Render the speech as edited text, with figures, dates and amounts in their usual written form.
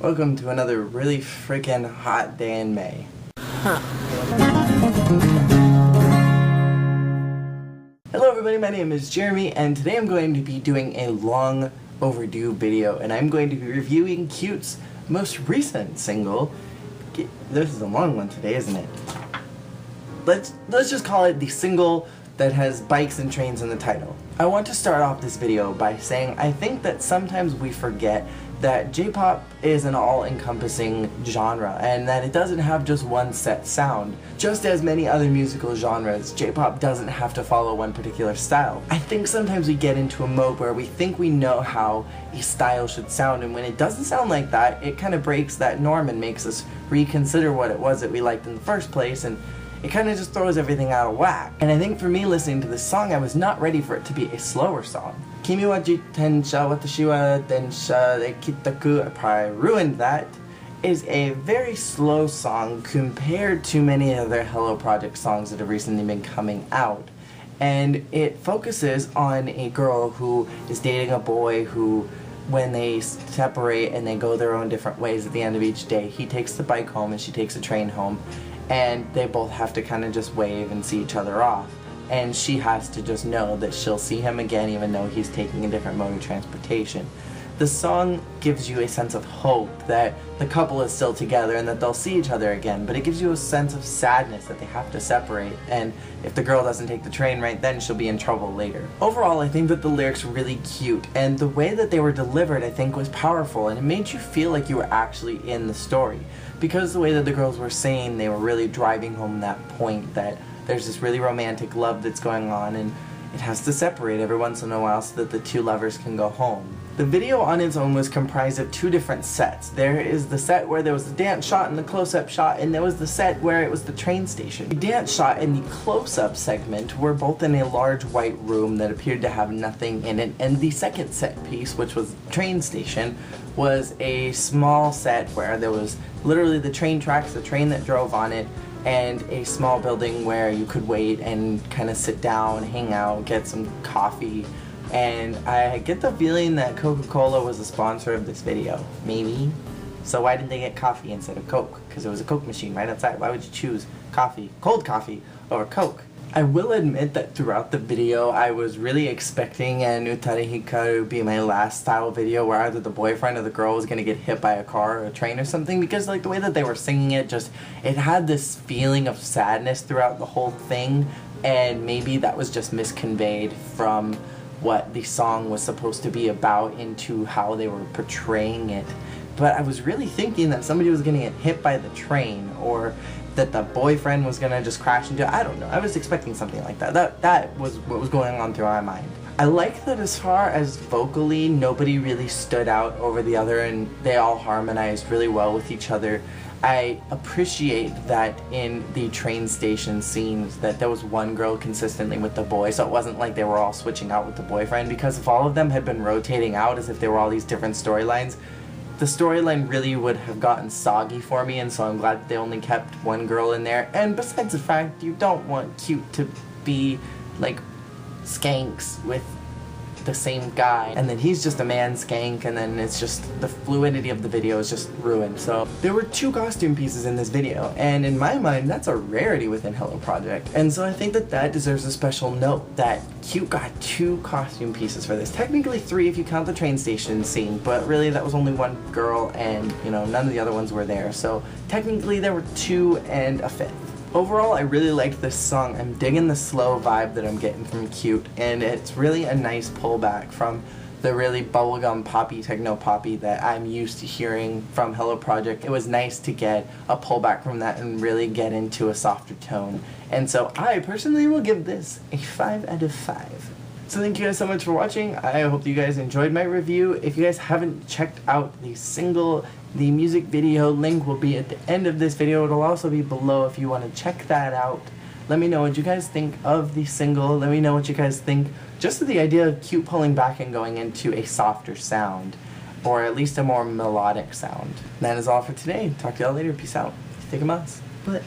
Welcome to another really freaking hot day in May. Hello everybody, my name is Jeremy, and today I'm going to be doing a long overdue video, and I'm going to be reviewing C-ute's most recent single. This is a long one today, isn't it? Let's just call it the single that has bikes and trains in the title. I want to start off this video by saying I think that sometimes we forget that J-pop is an all-encompassing genre and that it doesn't have just one set sound. Just as many other musical genres, J-pop doesn't have to follow one particular style. I think sometimes we get into a mode where we think we know how a style should sound, and when it doesn't sound like that, it kind of breaks that norm and makes us reconsider what it was that we liked in the first place, and it kind of just throws everything out of whack. And I think for me, listening to this song, I was not ready for it to be a slower song. Kimi wa jitensha, watashi wa densha, kitaku, I probably ruined that, is a very slow song compared to many other Hello Project songs that have recently been coming out. And it focuses on a girl who is dating a boy who, when they separate and they go their own different ways at the end of each day, he takes the bike home and she takes a train home, and they both have to kind of just wave and see each other off. And she has to just know that she'll see him again even though he's taking a different mode of transportation. The song gives you a sense of hope that the couple is still together and that they'll see each other again, but it gives you a sense of sadness that they have to separate, and if the girl doesn't take the train right then, she'll be in trouble later. Overall, I think that the lyrics were really cute, and the way that they were delivered I think was powerful, and it made you feel like you were actually in the story. Because the way that the girls were saying, they were really driving home that point that there's this really romantic love that's going on, and it has to separate every once in a while so that the two lovers can go home. The video on its own was comprised of two different sets. There is the set where there was the dance shot and the close-up shot, and there was the set where it was the train station. The dance shot and the close-up segment were both in a large white room that appeared to have nothing in it, and the second set piece, which was the train station, was a small set where there was literally the train tracks, the train that drove on it, and a small building where you could wait and kind of sit down, hang out, get some coffee. And I get the feeling that Coca-Cola was the sponsor of this video. Maybe. So why didn't they get coffee instead of Coke? Because it was a Coke machine right outside. Why would you choose coffee, cold coffee, over Coke? I will admit that throughout the video I was really expecting an Utare Hikaru be my last style video where either the boyfriend or the girl was going to get hit by a car or a train or something, because like the way that they were singing it, just it had this feeling of sadness throughout the whole thing, and maybe that was just misconveyed from what the song was supposed to be about into how they were portraying it. But I was really thinking that somebody was going to get hit by the train, or that the boyfriend was going to just crash into it. I don't know. I was expecting something like that. That was what was going on through my mind. I like that as far as vocally, nobody really stood out over the other, and they all harmonized really well with each other. I appreciate that in the train station scenes that there was one girl consistently with the boy, so it wasn't like they were all switching out with the boyfriend, because if all of them had been rotating out as if they were all these different storylines, the storyline really would have gotten soggy for me, and so I'm glad that they only kept one girl in there. And besides the fact, you don't want C-ute to be like skanks with the same guy, and then he's just a man skank, and then it's just the fluidity of the video is just ruined. So there were two costume pieces in this video, and in my mind that's a rarity within Hello Project, and so I think that that deserves a special note that C-ute got two costume pieces for this. Technically three if you count the train station scene, but really that was only one girl, and you know, none of the other ones were there, so technically there were two and a fifth. Overall, I really liked this song. I'm digging the slow vibe that I'm getting from C-ute, and it's really a nice pullback from the really bubblegum poppy, techno poppy that I'm used to hearing from Hello Project. It was nice to get a pullback from that and really get into a softer tone. And so I personally will give this a 5 out of 5. So thank you guys so much for watching. I hope you guys enjoyed my review. If you guys haven't checked out the single, the music video link will be at the end of this video. It'll also be below if you want to check that out. Let me know what you guys think of the single. Let me know what you guys think just of the idea of C-ute pulling back and going into a softer sound, or at least a more melodic sound. That is all for today. Talk to y'all later. Peace out. Take a mouse. But